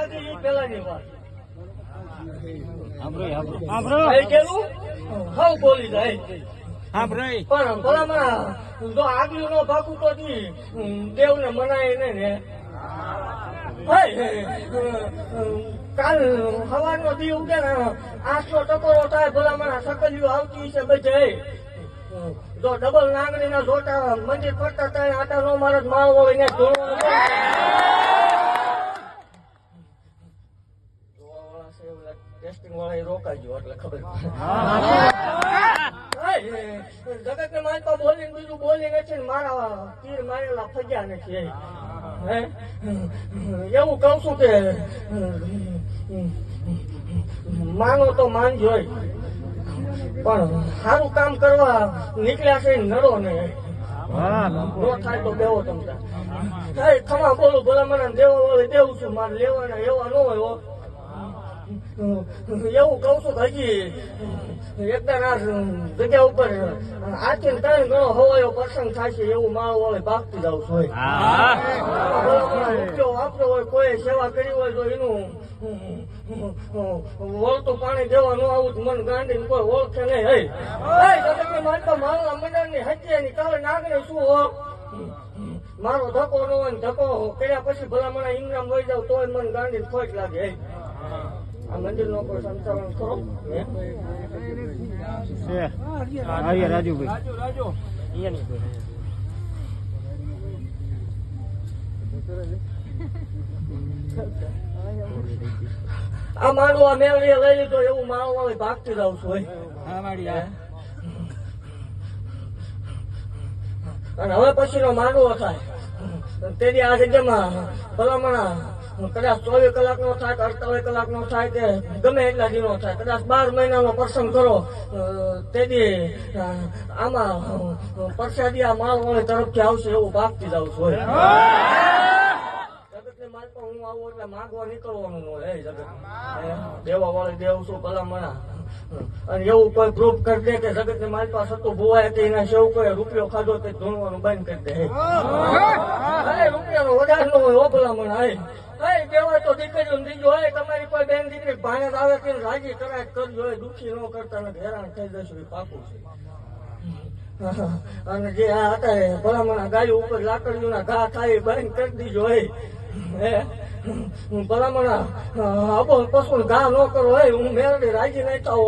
હતી એ પેલાની વાત. હવ બોલી જાય પણ ભલામણા જો આગલું નો ભાગું તો દેવ ને મનાય ને કાલ હવાનો દી ઉગે ને 800 ટકોરો થાય ભલામણા સકલીઓ આવતી છે બધે. જો ડબલ નાંગણી ના જોટા મંદિર ફરતા થાય આટા નો મારે માળ હોય ને ટેસ્ટિંગ વાળા રોકાજો એટલે ખબર. જગત ને મારી પાસે બોલીને બીજું બોલી નથી ને મારા તીર મારેલા ફગ્યા નથી. એવું કઉ છું કે માનો તો માનજો પણ સારું કામ કરવા નીકળ્યા છે નડો ને નો થાય તો દેવો તમતા ખમા બોલું ભલા મને દેવો હોય દેવું છું મારે લેવાના એવા ન હોય. એવું કઉ છું કે હજી એકદમ આ જગ્યા ઉપર આથી 3 ગણો હવાયો પ્રસંગ થાય છે એવું માળો વાળે ભાગતી જાઉં છું. રૂપિયો વાપર્યો હોય કોઈ સેવા કરી હોય તો એનું વળતું પાણી દેવા ન આવું મન ગાંડી કોઈ ઓળખે નહીં. માનતા મારા મંડળ ની હત્યાની કાલે નાગણી શું હો મારો ધક્કો ન હોય ને ધક્કો કર્યા પછી ભલા મને ઇનામ લઈ જાવ તોય મન ગાંડી ખોટ લાગે. આ મંદિર નો કોઈ સંચાલન કરો આ મારું આ મેળવી લઈ લીધો એવું મારું વાળી ભાગતી જાઉં છું. અને હવે પછી નો માંડવો થાય તેથી આ જગ્યામાં ભલામણા કદાચ 24 કલાક નો થાય 48 કલાક નો થાય કે ગમે એટલા દિનો થાય કદાચ 12 મહિનાનો પ્રસંગ કરો તેથી આમાં પ્રસાદી આ માળ વાળી તરફથી આવશે એવું ભાગતી જાઉં છું. જગત ને માલ તો હું આવું એટલે માગવા નીકળવાનું હોય જગત દેવા વાળી દેવ છું ભલામણા. અને એવું કોઈ પ્રૂફ કરી દે કે જગત ને મારી પાસે હતું ભુવાય કે એના સેવ કોઈ રૂપિયો ખાધો તે ધૂણવાનું બંધ કરી દે. રૂપિયાનો વધારે ન હોય ઓ ભલામણા. દેવાય તો દીકરીઓ દીજો હોય તમારી કોઈ બેન દીકરી ભાણે આવે કે રાજી કરાય કરજો હોય દુઃખી ન કરતા નથી હેરાન થઈ જશે પાકું છે. અને જે આ હતા ભલામણા ગાયો ઉપર લાકડીઓના ઘા થાય બંધ કરી દીજો હોય ભલામણા અબો પશુ ઘા ન કરો હોય હું મેળવી રાજી નહીં થાવ